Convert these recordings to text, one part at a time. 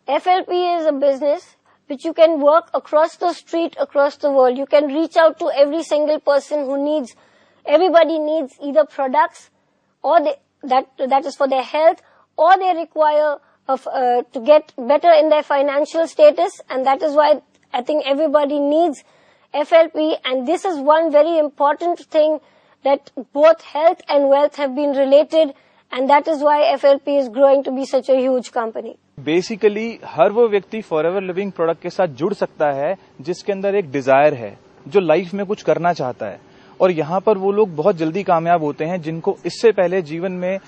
FLP is a business which you can work across the street, across the world. You can reach out to every single person who needs, everybody needs either products or that is for their health, or they require to get better in their financial status, and that is why I think everybody needs FLP, and this is one very important thing, that both health and wealth have been related, and that is why FLP is growing to be such a huge company. Basically हर वो व्यक्ति forever living product के साथ जुड़ सकता है जिसके अंदर एक डिजायर है, जो लाइफ में कुछ करना चाहता है, और यहाँ पर वो लोग बहुत जल्दी कामयाब होते हैं जिनको इससे पहले जीवन में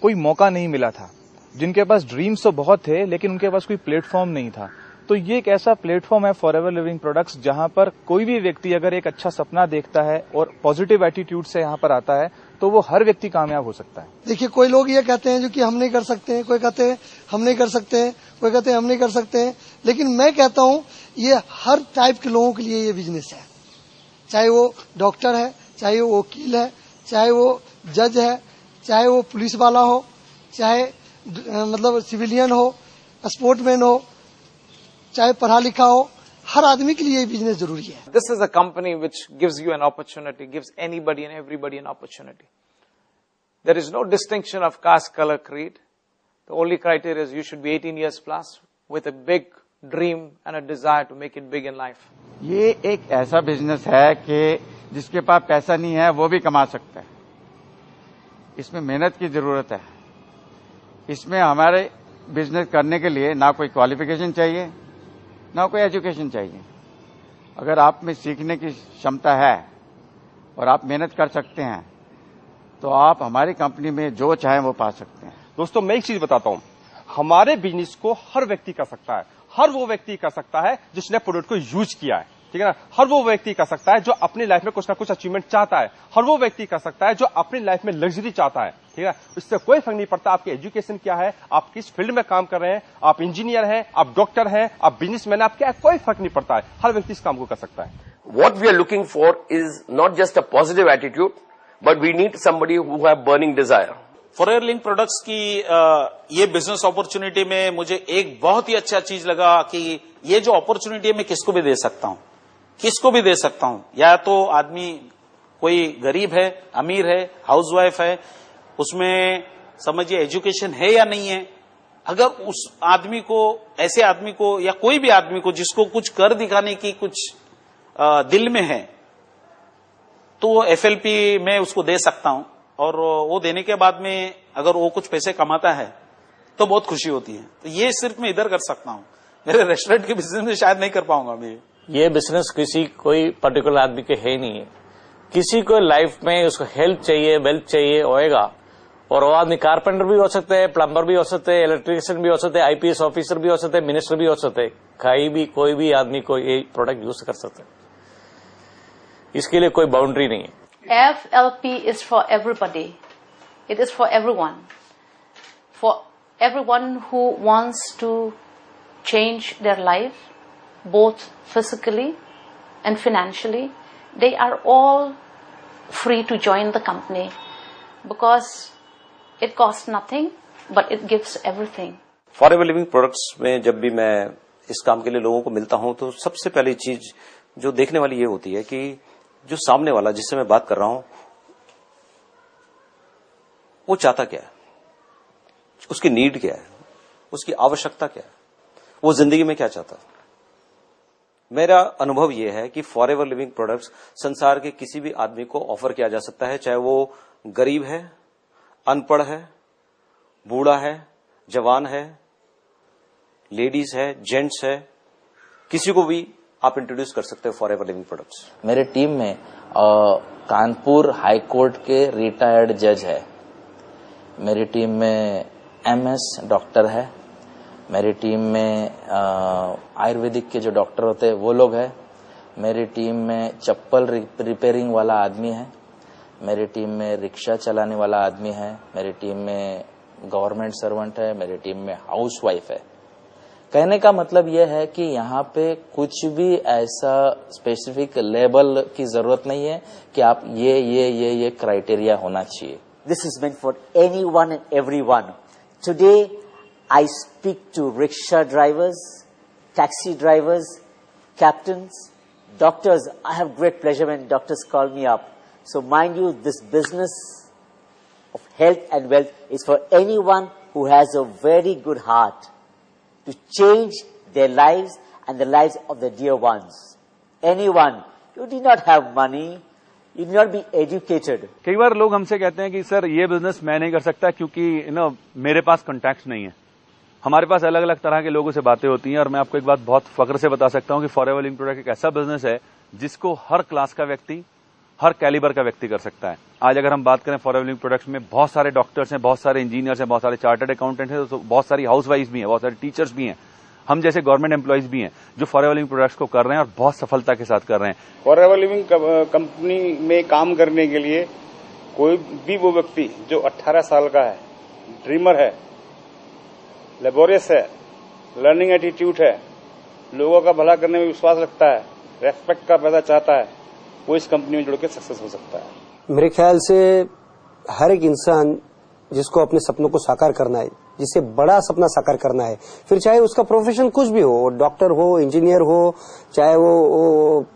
कोई मौका नहीं मिला था, जिनके पास ड्रीम्स तो बहुत थे लेकिन उनके पास कोई प्लेटफॉर्म नहीं था। तो ये एक ऐसा प्लेटफॉर्म है फॉरएवर लिविंग प्रोडक्ट्स, जहां पर कोई भी व्यक्ति अगर एक अच्छा सपना देखता है और पॉजिटिव एटीट्यूड से यहाँ पर आता है तो वो हर व्यक्ति कामयाब हो सकता है। देखिए, कोई लोग ये कहते हैं जो कि हम नहीं कर सकते हैं, कोई कहते हैं हम नहीं कर सकते हैं, कोई कहते हैं हम नहीं कर सकते हैं, लेकिन मैं कहता हूँ ये हर टाइप के लोगों के लिए ये बिजनेस है। चाहे वो डॉक्टर है, चाहे वो वकील है, चाहे वो जज है, चाहे वो पुलिस वाला हो, चाहे मतलब सिविलियन हो, स्पोर्ट्समैन हो, चाहे पढ़ा लिखा हो, हर आदमी के लिए बिजनेस जरूरी है। This is a company which gives you an opportunity, gives anybody and everybody an opportunity. There is no distinction of caste, color, creed. The only criteria is you should be 18 years plus with a big dream and a desire to make it big in life. ये एक ऐसा business है कि जिसके पास पैसा नहीं है वो भी कमा सकता है। इसमें मेहनत की जरूरत है। इसमें हमारे बिजनेस करने के लिए ना कोई क्वालिफिकेशन चाहिए, ना कोई एजुकेशन चाहिए। अगर आप में सीखने की क्षमता है और आप मेहनत कर सकते हैं तो आप हमारी कंपनी में जो चाहें वो पा सकते हैं। दोस्तों, मैं एक चीज बताता हूं, हमारे बिजनेस को हर व्यक्ति कर सकता है। हर वो व्यक्ति कर सकता है जिसने प्रोडक्ट को यूज किया है, ठीक है ना। हर वो व्यक्ति कर सकता है जो अपनी लाइफ में कुछ ना कुछ अचीवमेंट चाहता है। हर वो व्यक्ति कर सकता है जो अपनी लाइफ में लग्जरी चाहता है, ठीक है। इससे कोई फर्क नहीं पड़ता आपकी एजुकेशन क्या है, आप किस फील्ड में काम कर रहे हैं, आप इंजीनियर हैं, आप डॉक्टर हैं, आप बिजनेसमैन, आप क्या, कोई फर्क नहीं पड़ता है। हर व्यक्ति इस काम को कर सकता है। What we are looking for is not just a positive attitude, but we need somebody who have burning desire. Forever living products की ये बिजनेस अपॉर्चुनिटी में मुझे एक बहुत ही अच्छा चीज लगा कि ये जो अपॉर्चुनिटी है मैं किसको भी दे सकता हूं, किसको भी दे सकता हूं। या तो आदमी कोई गरीब है, अमीर है, हाउसवाइफ है, उसमें समझिए एजुकेशन है या नहीं है, अगर उस आदमी को, ऐसे आदमी को या कोई भी आदमी को जिसको कुछ कर दिखाने की कुछ दिल में है, तो एफएलपी में उसको दे सकता हूं। और वो देने के बाद में अगर वो कुछ पैसे कमाता है तो बहुत खुशी होती है। तो ये सिर्फ मैं इधर कर सकता हूं, मेरे रेस्टोरेंट के बिजनेस में शायद नहीं कर पाऊंगा मैं। ये बिजनेस किसी कोई पर्टिकुलर आदमी के है ही नहीं है। किसी को लाइफ में उसको हेल्प चाहिए, वेल्थ चाहिए, होएगा। और वो आदमी कारपेंटर भी हो सकते हैं, प्लम्बर भी हो सकते हैं, इलेक्ट्रिशियन भी हो सकते हैं, आईपीएस ऑफिसर भी हो सकते हैं, मिनिस्टर भी हो सकते हैं। कोई भी आदमी को ये प्रोडक्ट यूज कर सकते हैं, इसके लिए कोई बाउंड्री नहीं है। FLP is for everybody. It is for everyone. For everyone who wants to change their life, both physically and financially, they are all free to join the company because it costs nothing, but it gives everything. Forever living products में जब भी मैं इस काम के लिए लोगों को मिलता हूं तो सबसे पहली चीज जो देखने वाली ये होती है कि जो सामने वाला जिससे मैं बात कर रहा हूं वो चाहता क्या है, उसकी नीड क्या है, उसकी आवश्यकता क्या है, वो जिंदगी में क्या चाहता है। मेरा अनुभव यह है कि फॉरएवर लिविंग प्रोडक्ट्स संसार के किसी भी आदमी को ऑफर किया जा सकता है, चाहे वो गरीब है, अनपढ़ है, बूढ़ा है, जवान है, लेडीज है, जेंट्स है, किसी को भी आप इंट्रोड्यूस कर सकते हो फॉरएवर लिविंग प्रोडक्ट्स। मेरे टीम में कानपुर हाई कोर्ट के रिटायर्ड जज है, मेरी टीम में एमएस डॉक्टर है, मेरी टीम में आयुर्वेदिक के जो डॉक्टर होते हैं वो लोग हैं, मेरी टीम में चप्पल रिपेयरिंग वाला आदमी है, मेरी टीम में रिक्शा चलाने वाला आदमी है, मेरी टीम में गवर्नमेंट सर्वेंट है, मेरी टीम में हाउसवाइफ है। कहने का मतलब यह है कि यहाँ पे कुछ भी ऐसा स्पेसिफिक लेबल की जरूरत नहीं है कि आप ये क्राइटेरिया होना चाहिए। This is meant for anyone and everyone. Today, I speak to rickshaw drivers, taxi drivers, captains, doctors. I have great pleasure when doctors call me up. So mind you, this business of health and wealth is for anyone who has a very good heart to change their lives and the lives of their dear ones. Anyone, you do not have money, you do not be educated. कई बार लोग हमसे कहते हैं कि sir ये business मैं नहीं कर सकता क्योंकि मेरे पास कॉन्टैक्ट नहीं है। हमारे पास अलग अलग तरह के लोगों से बातें होती हैं और मैं आपको एक बात बहुत फख्र से बता सकता हूं कि फॉरएवर लिविंग प्रोडक्ट एक ऐसा बिजनेस है जिसको हर क्लास का व्यक्ति, हर कैलिबर का व्यक्ति कर सकता है। आज अगर हम बात करें फॉरएवर लिविंग प्रोडक्ट्स में बहुत सारे डॉक्टर्स हैं, बहुत सारे इंजीनियर्स हैं, बहुत सारे चार्टर्ड अकाउंटेंट हैं, तो बहुत सारी हाउसवाइफ भी हैं, बहुत सारे टीचर्स भी हैं, हम जैसे गवर्नमेंट एम्प्लॉइज भी हैं जो फॉरएवर लिविंग प्रोडक्ट्स को कर रहे हैं और बहुत सफलता के साथ कर रहे हैं। फॉरएवर लिविंग कंपनी में काम करने के लिए कोई भी वो व्यक्ति जो 18 साल का है, ड्रीमर है, लेबोरियस है, लर्निंग एटीट्यूड है, लोगों का भला करने में विश्वास रखता है, रेस्पेक्ट का पैदा चाहता है, वो इस कंपनी में जुड़ के सक्सेस हो सकता है। मेरे ख्याल से हर एक इंसान जिसको अपने सपनों को साकार करना है, जिसे बड़ा सपना साकार करना है, फिर चाहे उसका प्रोफेशन कुछ भी हो, डॉक्टर हो, इंजीनियर हो, चाहे वो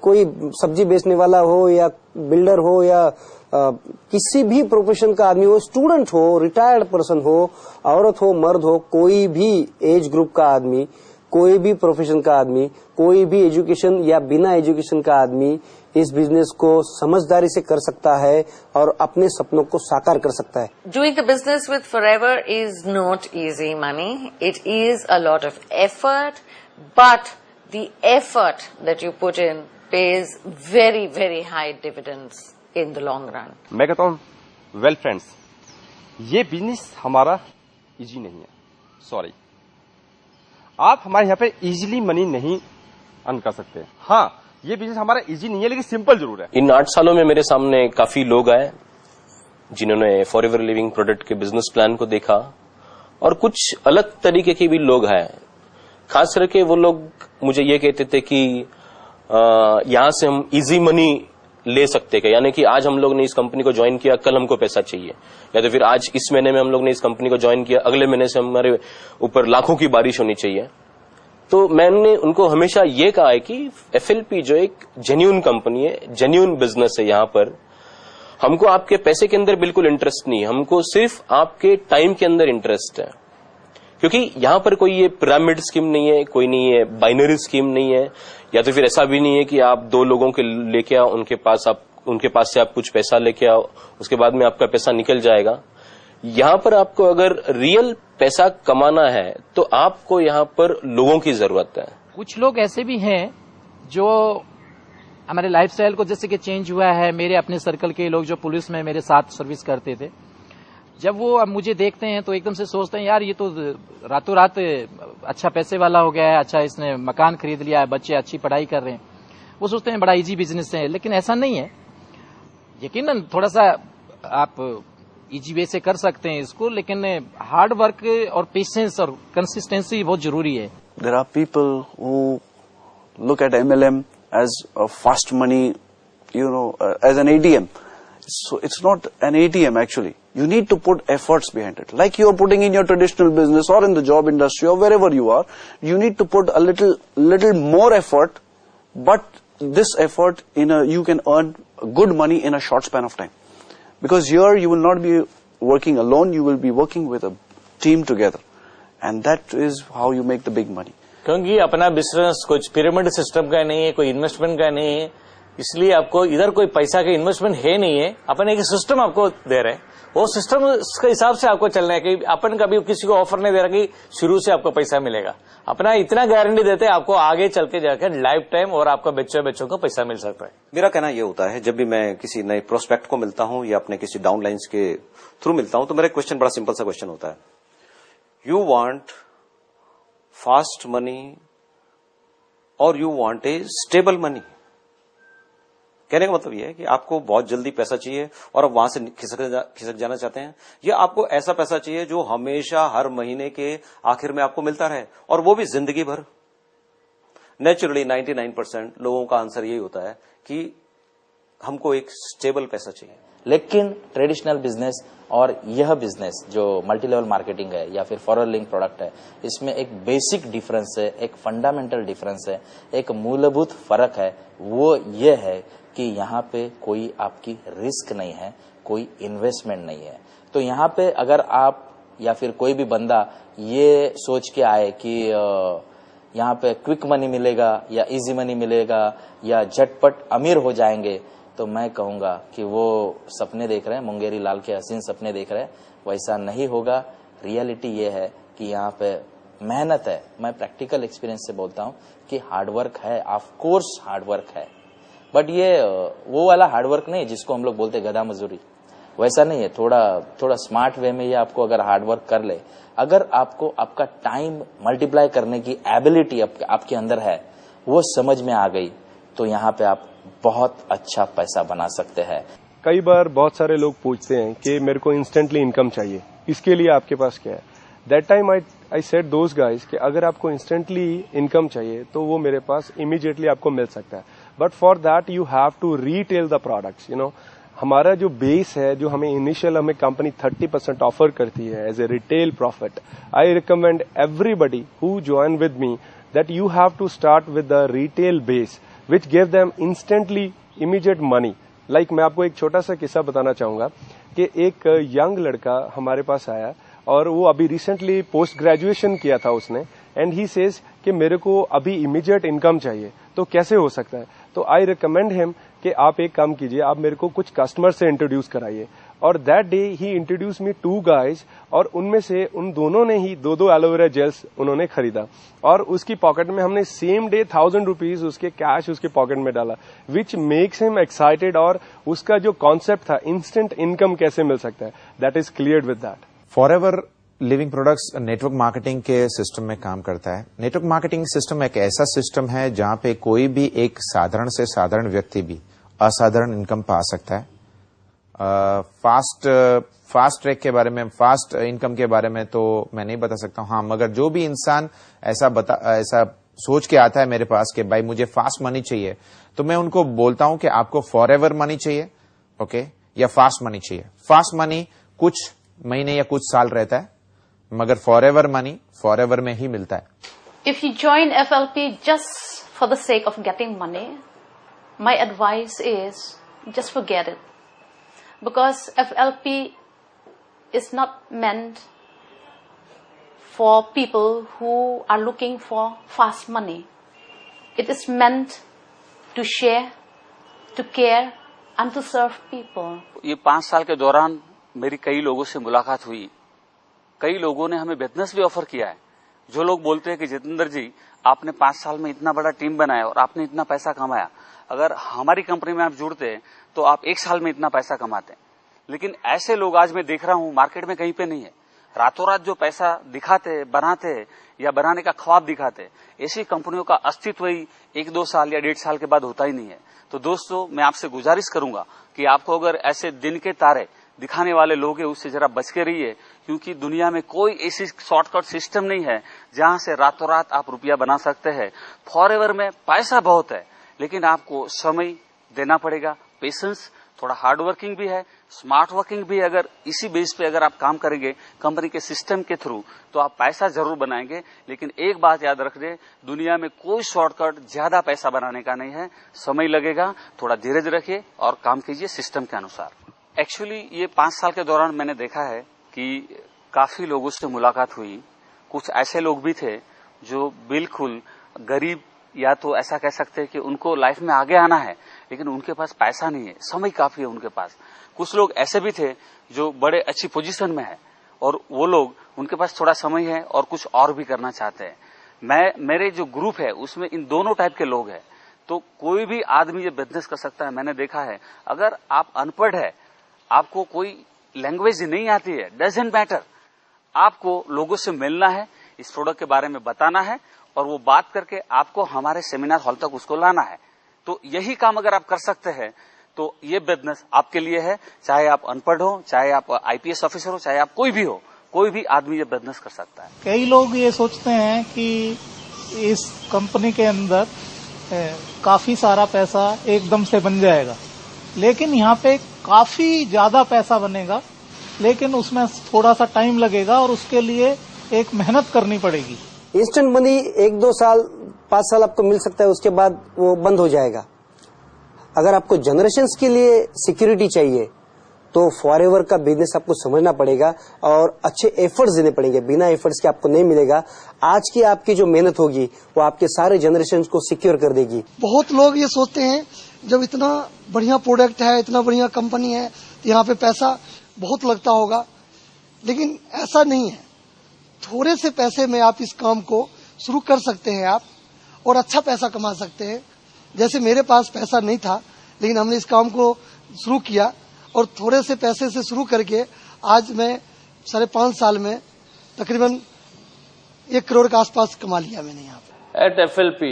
कोई सब्जी बेचने वाला हो या बिल्डर हो या किसी भी प्रोफेशन का आदमी हो, स्टूडेंट हो, रिटायर्ड पर्सन हो, औरत हो, मर्द हो, कोई भी एज ग्रुप का आदमी, कोई भी प्रोफेशन का आदमी, कोई भी एजुकेशन या बिना एजुकेशन का आदमी इस बिजनेस को समझदारी से कर सकता है और अपने सपनों को साकार कर सकता है। Doing the business with Forever is not easy money. It is a lot of effort, but the effort that you put in pays very, very high dividends in the long run. मैं कहता हूँ well friends, ये business हमारा easy नहीं है। Sorry, आप हमारे यहाँ पे इजीली मनी नहीं अर्न कर सकते। हाँ, ये बिजनेस हमारा इजी नहीं है लेकिन सिंपल जरूर है। इन 8 सालों में मेरे सामने काफी लोग आए जिन्होंने फॉरएवर लिविंग प्रोडक्ट के बिजनेस प्लान को देखा और कुछ अलग तरीके के भी लोग हैं। खास करके वो लोग मुझे ये कहते थे कि यहां से हम इजी मनी ले सकते हैं, यानी कि आज हम लोग ने इस कंपनी को ज्वाइन किया, कल हमको पैसा चाहिए, या तो फिर आज इस महीने में हम लोग ने इस कंपनी को ज्वाइन किया, अगले महीने से हमारे ऊपर लाखों की बारिश होनी चाहिए। तो मैंने उनको हमेशा ये कहा है कि एफएलपी जो एक जेन्युइन कंपनी है, जेन्युइन बिजनेस है, यहां पर हमको आपके पैसे के अंदर बिल्कुल इंटरेस्ट नहीं है, हमको सिर्फ आपके टाइम के अंदर इंटरेस्ट है। क्योंकि यहां पर कोई ये पिरामिड स्कीम नहीं है, कोई नहीं है बाइनरी स्कीम नहीं है, या तो फिर ऐसा भी नहीं है कि आप 2 लोगों के लेके आओ, उनके पास से आप कुछ पैसा लेके आओ, उसके बाद में आपका पैसा निकल जाएगा। यहां पर आपको अगर रियल पैसा कमाना है तो आपको यहां पर लोगों की जरूरत है। कुछ लोग ऐसे भी हैं जो हमारे लाइफस्टाइल को जैसे कि चेंज हुआ है। मेरे अपने सर्कल के लोग जो पुलिस में मेरे साथ सर्विस करते थे, जब वो अब मुझे देखते हैं तो एकदम से सोचते हैं यार ये तो रातों रात अच्छा पैसे वाला हो गया है, अच्छा इसने मकान खरीद लिया है, बच्चे अच्छी पढ़ाई कर रहे हैं। वो सोचते हैं बड़ा इजी बिजनेस है, लेकिन ऐसा नहीं है। यकीनन थोड़ा सा आप इजी वे से कर सकते हैं इसको, लेकिन हार्ड वर्क और पेशेंस और कंसिस्टेंसी बहुत जरूरी है। There are people who look at MLM as a fast money, as an ATM. So it's not an ATM actually. You need to put efforts behind it. Like you are putting in your traditional business or in the job industry or wherever you are, you need to put a little more effort, but this effort you can earn good money in a short span of time. Because here you will not be working alone, you will be working with a team together. And that is how you make the big money. क्योंकि अपना business कुछ pyramid system का नहीं है, कोई investment का नहीं है, इसलिए आपको इधर कोई पैसा का इन्वेस्टमेंट है नहीं है, अपन एक सिस्टम आपको दे रहे हैं, वो सिस्टम के हिसाब से आपको चलना है कि अपन कभी किसी को ऑफर नहीं दे रहा कि शुरू से आपको पैसा मिलेगा। अपना इतना गारंटी देते हैं आपको आगे चल के जाकर लाइफ टाइम और आपका बच्चों को पैसा मिल सकता है। मेरा कहना यह होता है, जब भी मैं किसी नए प्रोस्पेक्ट को मिलता हूं या अपने किसी डाउनलाइंस के थ्रू मिलता हूं, तो मेरा क्वेश्चन बड़ा सिंपल सा क्वेश्चन होता है, यू वांट फास्ट मनी और you want a stable money. कहने का मतलब यह है कि आपको बहुत जल्दी पैसा चाहिए और आप वहां से खिसक जाना चाहते हैं, या आपको ऐसा पैसा चाहिए जो हमेशा हर महीने के आखिर में आपको मिलता रहे और वो भी जिंदगी भर। नेचुरली 99% लोगों का आंसर यही होता है कि हमको एक स्टेबल पैसा चाहिए। लेकिन ट्रेडिशनल बिजनेस और यह बिजनेस जो मल्टी लेवल मार्केटिंग है या फिर फॉरवर्ड लिंक प्रोडक्ट है, इसमें एक बेसिक डिफरेंस है, एक फंडामेंटल डिफरेंस है, एक मूलभूत फर्क है। वो ये है कि यहाँ पे कोई आपकी रिस्क नहीं है, कोई इन्वेस्टमेंट नहीं है। तो यहाँ पे अगर आप या फिर कोई भी बंदा ये सोच के आए कि यहाँ पे क्विक मनी मिलेगा या इजी मनी मिलेगा या झटपट अमीर हो जाएंगे, तो मैं कहूंगा कि वो सपने देख रहे हैं, मुंगेरी लाल के हसीन सपने देख रहे हैं, वैसा नहीं होगा। रियलिटी ये है कि यहाँ पे मेहनत है। मैं प्रैक्टिकल एक्सपीरियंस से बोलता हूँ कि हार्डवर्क है, ऑफ कोर्स हार्डवर्क है, बट ये वो वाला हार्डवर्क नहीं जिसको हम लोग बोलते गधा मजदूरी, वैसा नहीं है। थोड़ा स्मार्ट वे में ये आपको अगर हार्डवर्क कर ले, अगर आपको आपका टाइम मल्टीप्लाई करने की एबिलिटी आपके अंदर है, वो समझ में आ गई, तो यहाँ पे आप बहुत अच्छा पैसा बना सकते हैं। कई बार बहुत सारे लोग पूछते हैं कि मेरे को इंस्टेंटली इनकम चाहिए, इसके लिए आपके पास क्या है? That time I said those guys कि अगर आपको इंस्टेंटली इनकम चाहिए तो वो मेरे पास इमीडिएटली आपको मिल सकता है, but for that you have to retail the products. हमारा जो बेस है, जो हमें कंपनी 30% ऑफर करती है as a retail profit, I recommend everybody who join with me that you have to start with the retail base which give them instantly immediate money. Like मैं आपको एक छोटा सा किस्सा बताना चाहूंगा कि एक यंग लड़का हमारे पास आया और वो अभी रिसेंटली पोस्ट ग्रेजुएशन किया था उसने, एंड ही सेज कि मेरे को अभी इमीडिएट इनकम चाहिए, तो कैसे हो सकता है? तो आई रिकमेंड हिम कि आप एक काम कीजिए, आप मेरे को कुछ कस्टमर से इंट्रोड्यूस कराइए। और that day he introduce me 2 guys, और उनमें से उन दोनों ने ही 2 एलोवेरा जेल्स उन्होंने खरीदा, और उसकी पॉकेट में हमने सेम डे 1000 रुपीज उसके कैश उसके पॉकेट में डाला, विच मेक्स हिम एक्साइटेड। और उसका जो कॉन्सेप्ट था इंस्टेंट इनकम कैसे मिल सकता है, that is cleared with that. Forever living products network marketing के सिस्टम में काम करता है। नेटवर्क मार्केटिंग सिस्टम एक ऐसा सिस्टम है जहां पे कोई भी एक साधारण से साधारण व्यक्ति भी असाधारण इनकम पा सकता है। फास्ट ट्रैक के बारे में, फास्ट इनकम के बारे में तो मैं नहीं बता सकता हूं। हाँ, मगर जो भी इंसान ऐसा सोच के आता है मेरे पास कि भाई मुझे फास्ट मनी चाहिए, तो मैं उनको बोलता हूं कि आपको फॉरएवर मनी चाहिए, ओके, या फास्ट मनी चाहिए। फास्ट मनी कुछ महीने या कुछ साल रहता है, मगर फॉरएवर मनी फॉरएवर में ही मिलता है। If you join FLP just for the sake of getting money, my advice is just forget it. Because FLP is not meant for people who are looking for fast money. It is meant to share, to care, and to serve people. ये 5 साल के दौरान मेरी कई लोगों से मुलाकात हुई। कई लोगों ने हमें बिजनेस भी ऑफर किया है। जो लोग बोलते हैं कि जितेंद्र जी, आपने 5 साल में इतना बड़ा टीम बनाया और आपने इतना पैसा कमाया, अगर हमारी कंपनी में आप जुड़ते तो आप 1 साल में इतना पैसा कमाते। लेकिन ऐसे लोग आज मैं देख रहा हूं मार्केट में कहीं पे नहीं है। रातों रात जो पैसा दिखाते, बनाते या बनाने का ख्वाब दिखाते, ऐसी कंपनियों का अस्तित्व ही 1-2 साल या 1.5 साल के बाद होता ही नहीं है। तो दोस्तों, मैं आपसे गुजारिश करूंगा कि आपको अगर ऐसे दिन के तारे दिखाने वाले लोग हैं, उससे जरा बच के रहिए, क्योंकि दुनिया में कोई ऐसी शॉर्टकट सिस्टम नहीं है जहां से रातों रात आप रुपया बना सकते हैं। फॉरएवर में पैसा बहुत है, लेकिन आपको समय देना पड़ेगा, पेशेंस, थोड़ा हार्ड वर्किंग भी है, स्मार्ट वर्किंग भी है। अगर इसी बेस पे अगर आप काम करेंगे कंपनी के सिस्टम के थ्रू, तो आप पैसा जरूर बनाएंगे। लेकिन एक बात याद रखिए, दुनिया में कोई शॉर्टकट ज्यादा पैसा बनाने का नहीं है। समय लगेगा, थोड़ा धीरज रखिए और काम कीजिए सिस्टम के अनुसार। एक्चुअली ये 5 साल के दौरान मैंने देखा है कि काफी लोगों से मुलाकात हुई। कुछ ऐसे लोग भी थे जो बिल्कुल गरीब, या तो ऐसा कह सकते हैं कि उनको लाइफ में आगे आना है, लेकिन उनके पास पैसा नहीं है, समय काफी है उनके पास। कुछ लोग ऐसे भी थे जो बड़े अच्छी पोजीशन में है, और वो लोग, उनके पास थोड़ा समय है और कुछ और भी करना चाहते हैं। मेरे जो ग्रुप है उसमें इन दोनों टाइप के लोग हैं। तो कोई भी आदमी ये बिजनेस कर सकता है। मैंने देखा है, अगर आप अनपढ़ है, आपको कोई लैंग्वेज नहीं आती है, डजंट मैटर, आपको लोगों से मिलना है, इस प्रोडक्ट के बारे में बताना है, और वो बात करके आपको हमारे सेमिनार हॉल तक उसको लाना है। तो यही काम अगर आप कर सकते हैं तो ये बिजनेस आपके लिए है। चाहे आप अनपढ़ हो, चाहे आप आईपीएस ऑफिसर हो, चाहे आप कोई भी हो, कोई भी आदमी ये बिजनेस कर सकता है। कई लोग ये सोचते हैं कि इस कंपनी के अंदर काफी सारा पैसा एकदम से बन जाएगा, लेकिन यहाँ पे काफी ज्यादा पैसा बनेगा, लेकिन उसमें थोड़ा सा टाइम लगेगा और उसके लिए एक मेहनत करनी पड़ेगी। इंस्टेंट मनी 1-2 साल 5 साल आपको मिल सकता है, उसके बाद वो बंद हो जाएगा। अगर आपको जनरेशंस के लिए सिक्योरिटी चाहिए तो फॉरएवर का बिजनेस आपको समझना पड़ेगा और अच्छे एफर्ट्स देने पड़ेंगे। बिना एफर्ट्स के आपको नहीं मिलेगा। आज की आपकी जो मेहनत होगी वो आपके सारे जनरेशन को सिक्योर कर देगी। बहुत लोग ये सोचते हैं जब इतना बढ़िया प्रोडक्ट है, इतना बढ़िया कंपनी है, तो यहाँ पे पैसा बहुत लगता होगा, लेकिन ऐसा नहीं है। थोड़े से पैसे में आप इस काम को शुरू कर सकते हैं आप, और अच्छा पैसा कमा सकते हैं। जैसे मेरे पास पैसा नहीं था, लेकिन हमने इस काम को शुरू किया और थोड़े से पैसे से शुरू करके आज मैं 5.5 साल में तकरीबन 1 करोड़ के आसपास कमा लिया मैंने यहाँ पे। At FLP,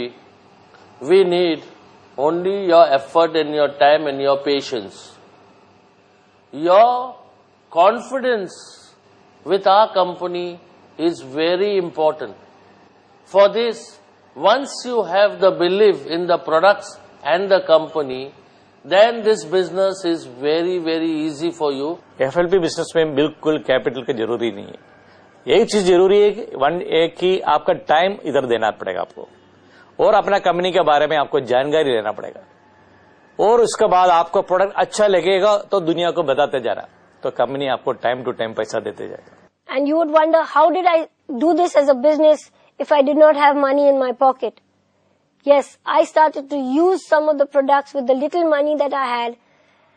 we need only your effort and your time and your patience. Your confidence with our company is very important. For this, once you have the belief in the products and the company, then this business is very, very easy for you. FLP business में बिल्कुल capital की जरूरी नहीं है। यही चीज जरूरी है कि आपका टाइम इधर देना पड़ेगा आपको, और अपना कंपनी के बारे में आपको जानकारी लेना पड़ेगा, और उसके बाद आपको प्रोडक्ट अच्छा लगेगा तो दुनिया को बताते जाना, तो कंपनी आपको टाइम टू टाइम पैसा देते जाएगा। And you would wonder, how did I do this as a business if I did not have money in my pocket? Yes, I started to use some of the products with the little money that I had.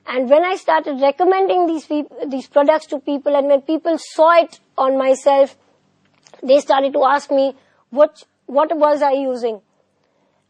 And when I started recommending these products to people, and when people saw it on myself, they started to ask me, what was I using?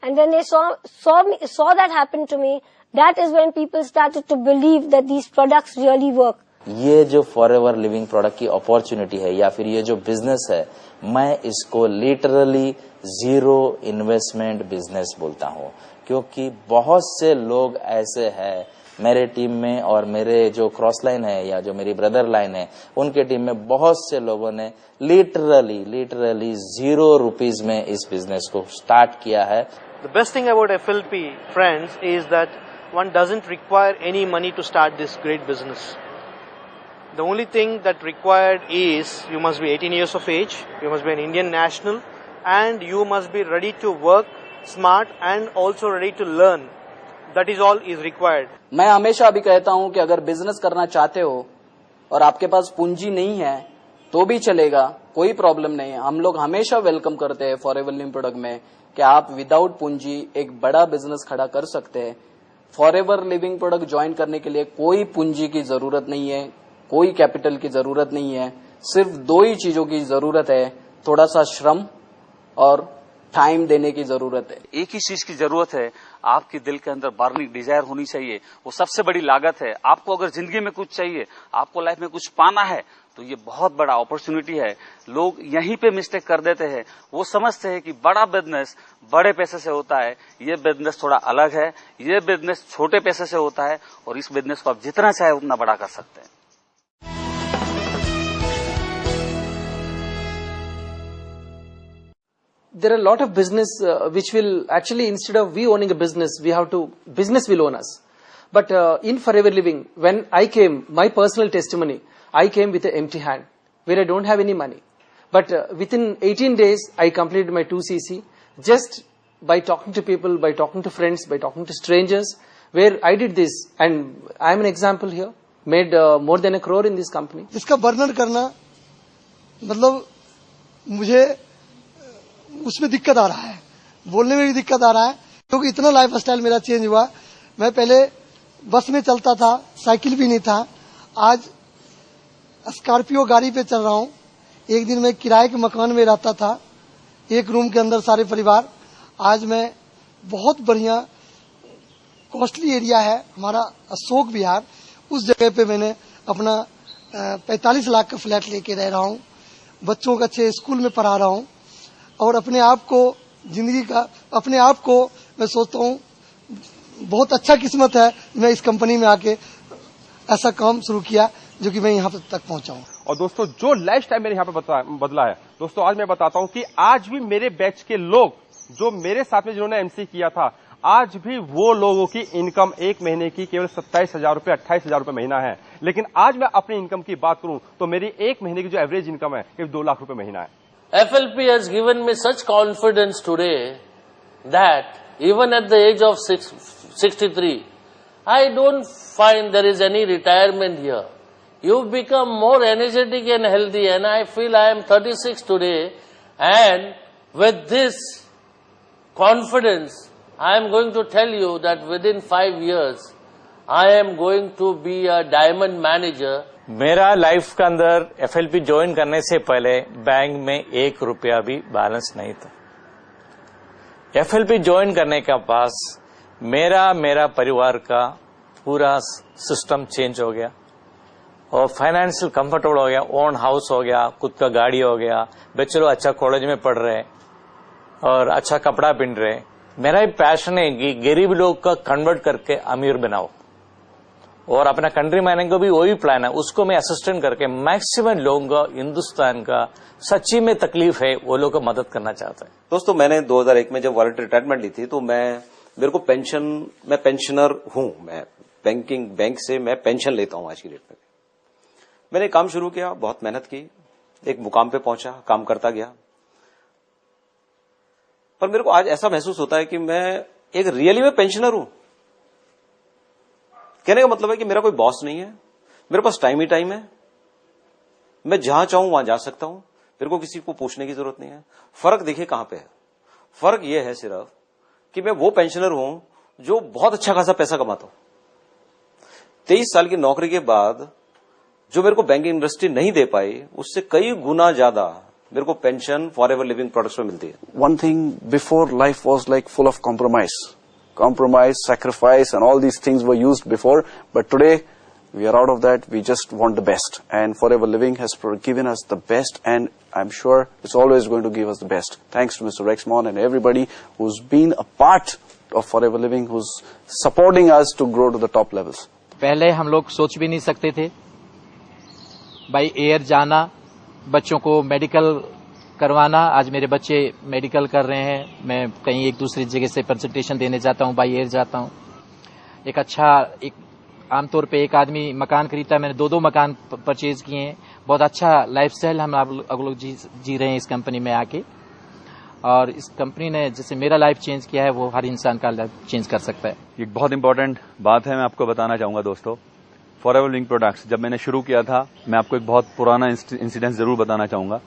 And when they saw that happen to me, that is when people started to believe that these products really work. ये जो forever living product की opportunity है या फिर ये जो business है, मैं इसको लिटरली जीरो इन्वेस्टमेंट बिजनेस बोलता हूँ, क्योंकि बहुत से लोग ऐसे हैं मेरे टीम में और मेरे जो क्रॉस लाइन है या जो मेरी ब्रदर लाइन है उनके टीम में बहुत से लोगों ने लिटरली 0 रुपीज में इस बिजनेस को स्टार्ट किया है। The best thing about FLP, friends, is that one doesn't require any money to start this great business. The only thing that required is you must be 18 years of age, you must be an Indian national, and you must be ready to work smart and also ready to learn. That is all is required. मैं हमेशा भी कहता हूं कि अगर business करना चाहते हो और आपके पास पूंजी नहीं है तो भी चलेगा, कोई प्रॉब्लम नहीं है। हम लोग हमेशा वेलकम करते हैं फॉरएवर लिविंग प्रोडक्ट में कि आप विदाउट पूंजी एक बड़ा बिजनेस खड़ा कर सकते हैं। फॉरएवर लिविंग प्रोडक्ट ज्वाइन करने के लिए कोई पूंजी की जरूरत नहीं है, कोई कैपिटल की जरूरत नहीं है, सिर्फ 2 ही चीजों की जरूरत है, थोड़ा सा श्रम और टाइम देने की जरूरत है। एक ही चीज की जरूरत है, आपके दिल के अंदर बर्निंग डिजायर होनी चाहिए, वो सबसे बड़ी लागत है। आपको अगर जिंदगी में कुछ चाहिए, आपको लाइफ में कुछ पाना है, तो ये बहुत बड़ा अपॉर्चुनिटी है। लोग यहीं पे मिस्टेक कर देते हैं, वो समझते हैं कि बड़ा बिजनेस बड़े पैसे से होता है, ये बिजनेस थोड़ा अलग है, ये बिजनेस छोटे पैसे से होता है, और इस बिजनेस को आप जितना चाहे उतना बड़ा कर सकते हैं। There are a lot of business which will actually, instead of we owning a business, business will own us. But in Forever Living, when I came, my personal testimony, I came with an empty hand, where I don't have any money. But within 18 days, I completed my 2cc, just by talking to people, by talking to friends, by talking to strangers, where I did this. And I am an example here, made more than 1 crore in this company. इसका वर्णन करना मतलब मुझे उसमें दिक्कत आ रहा है, बोलने में भी दिक्कत आ रहा है, क्योंकि इतना लाइफ स्टाइल मेरा चेंज हुआ। मैं पहले बस में चलता था, साइकिल भी नहीं था, आज स्कॉर्पियो गाड़ी पे चल रहा हूँ। एक दिन मैं किराए के मकान में रहता था, 1 रूम के अंदर सारे परिवार। आज मैं बहुत बढ़िया कॉस्टली एरिया है हमारा अशोक विहार, उस जगह पे मैंने अपना 45 लाख का फ्लैट लेके रह रहा हूँ, बच्चों को अच्छे स्कूल में पढ़ा रहा हूँ, और अपने आप को मैं सोचता हूँ बहुत अच्छा किस्मत है मैं इस कंपनी में आके ऐसा काम शुरू किया जो कि मैं यहाँ तक पहुँचा हूँ। और दोस्तों, जो लाइफ स्टाइल मेरे यहाँ पे बदला है दोस्तों, आज मैं बताता हूँ कि आज भी मेरे बैच के लोग जो मेरे साथ में जिन्होंने एमसी किया था, आज भी वो लोगों की इनकम एक महीने की केवल 27,000 रुपए 28,000 रुपए महीना है। लेकिन आज मैं अपनी इनकम की बात करूं तो मेरी एक महीने की जो एवरेज इनकम है करीब 2 लाख रुपए महीना है। FLP has given me such confidence today that even at the age of 63, I don't find there is any retirement here. You've become more energetic and healthy, and I feel I am 36 today, and with this confidence, I am going to tell you that within 5 years, I am going to be a diamond manager. मेरा life के अंदर FLP join करने से पहले bank में 1 रुपया भी balance नहीं था। FLP ज्वाइन करने के पास मेरा परिवार का पूरा सिस्टम चेंज हो गया और फाइनेंशियल कंफर्टेबल हो गया, ओन हाउस हो गया, खुद का गाड़ी हो गया, बच्चे लोग अच्छा कॉलेज में पढ़ रहे और अच्छा कपड़ा पहन रहे। मेरा ही पैशन है कि गरीब लोग का कन्वर्ट करके अमीर बनाओ और अपना कंट्री मैनेज को भी वही प्लान है, उसको मैं असिस्टेंट करके मैक्सिमम लोगों का हिंदुस्तान का सच्ची में तकलीफ है वो लोग को मदद करना चाहता है। दोस्तों, मैंने 2001 में जब वॉलंटरी रिटायरमेंट ली थी तो मेरे को मैं पेंशनर हूं। मैं बैंक से मैं पेंशन लेता हूं आज की डेट में। मैंने काम शुरू किया, बहुत मेहनत की, एक मुकाम पे पहुंचा, काम करता गया। पर मेरे को आज ऐसा महसूस होता है कि मैं एक रियली में पेंशनर हूं। कहने का मतलब है कि मेरा कोई बॉस नहीं है, मेरे पास टाइम ही टाइम है, मैं जहां चाहूं वहां जा सकता हूं, मेरे को किसी को पूछने की जरूरत नहीं है। फर्क देखिए कहां पे है। फर्क यह है सिर्फ कि मैं वो पेंशनर हूं जो बहुत अच्छा खासा पैसा कमाता हूं। 23 साल की नौकरी के बाद जो मेरे को बैंकिंग इंडस्ट्री नहीं दे पाई, उससे कई गुना ज्यादा मेरे को पेंशन फॉरएवर लिविंग प्रोडक्ट्स में मिलती है। One thing, before life was like full of compromise, sacrifice, and all these things were used before. But today, we are out of that. We just want the best, and Forever Living has given us the best, and I'm sure it's always going to give us the best. Thanks to Mr. Rexmon and everybody who's been a part of Forever Living, who's supporting us to grow to the top levels. पहले हम लोग सोच भी नहीं सकते थे by air जाना, बच्चों को मेडिकल करवाना। आज मेरे बच्चे मेडिकल कर रहे हैं, मैं कहीं एक दूसरी जगह से प्रेजेंटेशन देने जाता हूं, बाई एयर जाता हूं। एक आमतौर पे एक आदमी मकान खरीदता है, मैंने 2 मकान परचेज किए हैं। बहुत अच्छा लाइफस्टाइल हम आप लोग जी रहे हैं इस कंपनी में आके, और इस कंपनी ने जैसे मेरा लाइफ चेंज किया है वो हर इंसान का लाइफ चेंज कर सकता है। एक बहुत इंपॉर्टेंट बात है, मैं आपको बताना चाहूंगा दोस्तों। फॉरएवर लिविंग प्रोडक्ट्स जब मैंने शुरू किया था, मैं आपको एक बहुत पुराना इंसिडेंट जरूर बताना चाहूंगा।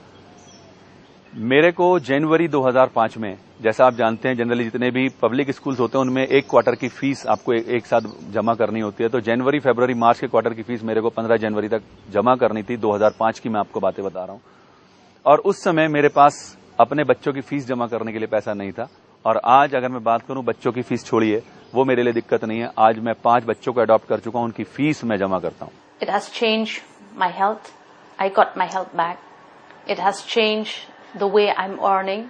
मेरे को जनवरी 2005 में, जैसा आप जानते हैं जनरली जितने भी पब्लिक स्कूल्स होते हैं उनमें 1 क्वार्टर की फीस आपको एक साथ जमा करनी होती है। तो जनवरी, फरवरी, मार्च के क्वार्टर की फीस मेरे को 15 जनवरी तक जमा करनी थी। 2005 की मैं आपको बातें बता रहा हूं। और उस समय मेरे पास अपने बच्चों की फीस जमा करने के लिए पैसा नहीं था। और आज अगर मैं बात करूं, बच्चों की फीस छोड़िए, वो मेरे लिए दिक्कत नहीं है। आज मैं 5 बच्चों को अडॉप्ट कर चुका हूं, उनकी फीस मैं जमा करता हूं। It has changed my health. I got my health back. It has changed the way I'm earning.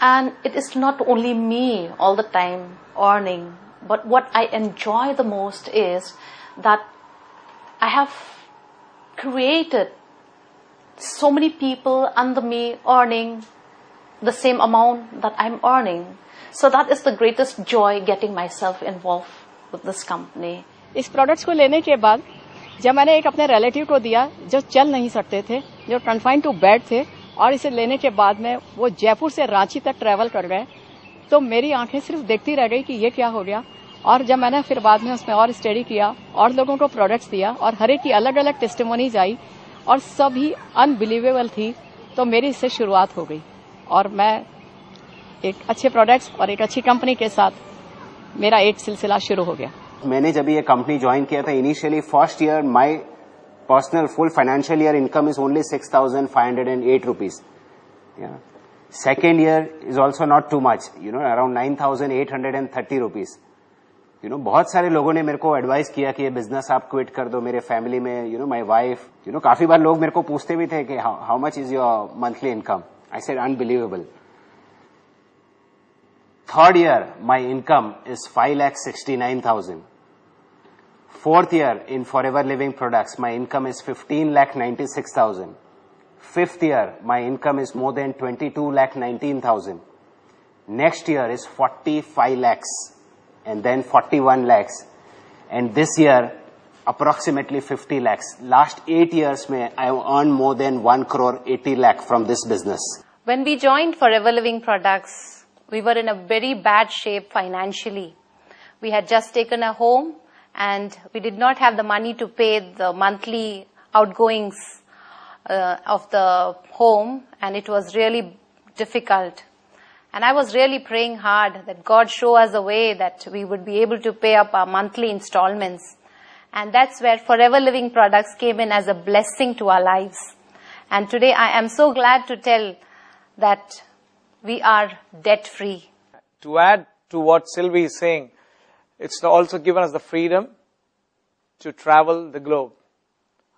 And it is not only me all the time earning, but what I enjoy the most is that I have created so many people under me earning the same amount that I'm earning. So that is the greatest joy, getting myself involved with this company. इस products को लेने के बाद जब मैंने एक अपने relative को दिया जो चल नहीं सकते थे, जो कन्फाइंड टू बेड थे, और इसे लेने के बाद में वो जयपुर से रांची तक ट्रेवल कर गए, तो मेरी आंखें सिर्फ देखती रह गई कि ये क्या हो गया। और जब मैंने फिर बाद में उसमें और स्टडी किया और लोगों को प्रोडक्ट्स दिया और हर एक की अलग अलग टेस्टिमोनीज आई और सभी अनबिलीवेबल थी, तो मेरी इससे शुरुआत हो गई और मैं एक अच्छे प्रोडक्ट्स और एक अच्छी कंपनी के साथ मेरा एक सिलसिला शुरू हो गया। मैंने जब ये कंपनी ज्वाइन किया था, initially first year my personal full financial year income is only 6,508 rupees. Second year is also not too much, around 9,830 rupees. बहुत सारे लोगों ने मेरे को एडवाइस किया कि ये बिजनेस आप क्विट कर दो। मेरे फैमिली में माय वाइफ, काफी बार लोग मेरे को पूछते भी थे कि how much is your monthly income. I said unbelievable. Third year, my income is 5,69,000. Fourth year in Forever Living Products, my income is 15,96,000. Fifth year, my income is more than 22,19,000. Next year is 45 lakhs and then 41 lakhs. And this year, approximately 50 lakhs. Last 8 years, I have earned more than 1 crore 80 lakh from this business. When we joined Forever Living Products, we were in a very bad shape financially. We had just taken a home and we did not have the money to pay the monthly outgoings of the home, and it was really difficult. And I was really praying hard that God show us a way that we would be able to pay up our monthly installments. And that's where Forever Living Products came in as a blessing to our lives. And today I am so glad to tell that we are debt free. To add to what Sylvie is saying, it's also given us the freedom to travel the globe.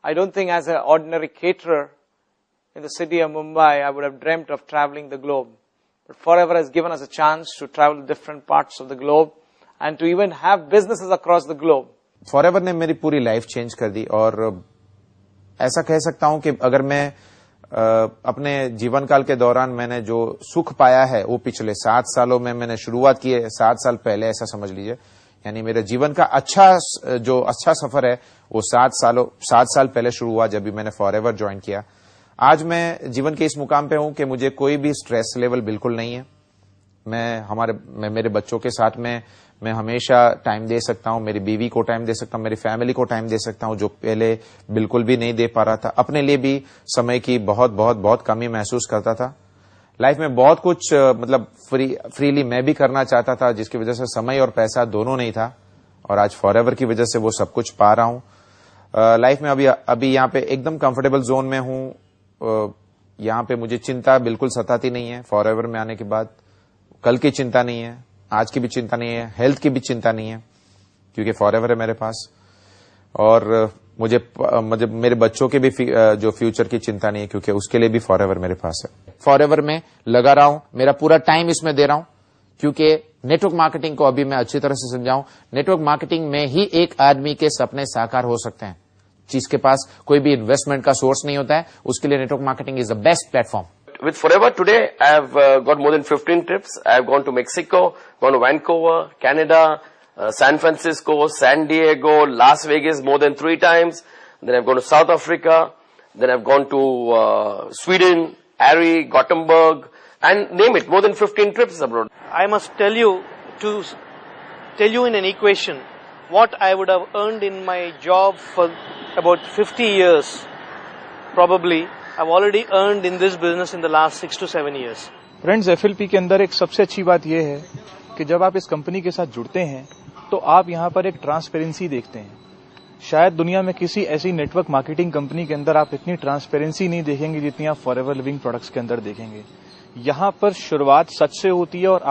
I don't think as an ordinary caterer in the city of Mumbai, I would have dreamt of traveling the globe. But Forever has given us a chance to travel to different parts of the globe and to even have businesses across the globe. Forever ने मेरी पूरी life change कर दी और ऐसा कह सकता हूं कि अगर मैं अपने जीवन काल के दौरान मैंने जो सुख पाया है वो पिछले 7 सालों में मैंने शुरुआत की है 7 साल पहले, ऐसा समझ लीजिए। यानी मेरे जीवन का अच्छा सफर है वो 7 साल पहले शुरू हुआ जब भी मैंने फॉरएवर ज्वाइन किया। आज मैं जीवन के इस मुकाम पे हूं कि मुझे कोई भी स्ट्रेस लेवल बिल्कुल नहीं है। मैं मेरे बच्चों के साथ में मैं हमेशा टाइम दे सकता हूं, मेरी बीवी को टाइम दे सकता हूं, मेरी फैमिली को टाइम दे सकता हूं, जो पहले बिल्कुल भी नहीं दे पा रहा था। अपने लिए भी समय की बहुत कमी महसूस करता था। लाइफ में बहुत कुछ मतलब फ्रीली मैं भी करना चाहता था, जिसकी वजह से समय और पैसा दोनों नहीं था, और आज फॉरएवर की वजह से वो सब कुछ पा रहा हूं। लाइफ में अभी यहाँ पे एकदम कंफर्टेबल जोन में हूं। यहाँ पे मुझे चिंता बिल्कुल सताती नहीं है। फॉरएवर में आने के बाद कल की चिंता नहीं है, आज की भी चिंता नहीं है, हेल्थ की भी चिंता नहीं है, क्योंकि फॉरएवर है मेरे पास। और मुझे मेरे बच्चों के भी जो फ्यूचर की चिंता नहीं है, क्योंकि उसके लिए भी फॉरएवर मेरे पास है। फॉरएवर में लगा रहा हूं, मेरा पूरा टाइम इसमें दे रहा हूं, क्योंकि नेटवर्क मार्केटिंग को अभी मैं अच्छी तरह से समझाऊं। नेटवर्क मार्केटिंग में ही एक आदमी के सपने साकार हो सकते हैं। जिसके पास कोई भी इन्वेस्टमेंट का सोर्स नहीं होता है, उसके लिए network marketing is the best platform. With Forever today, I have got more than 15 trips. I have gone to Mexico, gone to Vancouver, Canada, San Francisco, San Diego, Las Vegas more than 3 times. Then I've gone to South Africa. Then I've gone to Sweden, Ari, Gothenburg, and name it, more than 15 trips abroad. I must tell you in an equation what I would have earned in my job for about 50 years, probably. I've already earned in this business in the last 6 to 7 years. Friends, FLP के अंदर एक सबसे अच्छी बात यह है कि जब आप इस कंपनी के साथ जुड़ते हैं तो आप यहाँ पर एक ट्रांसपेरेंसी देखते हैं। शायद दुनिया में किसी ऐसी नेटवर्क मार्केटिंग कंपनी के अंदर आप इतनी ट्रांसपेरेंसी नहीं देखेंगे जितनी आप फॉरएवर लिविंग प्रोडक्ट्स के अंदर देखेंगे। यहाँ पर शुरुआत सच से होती है और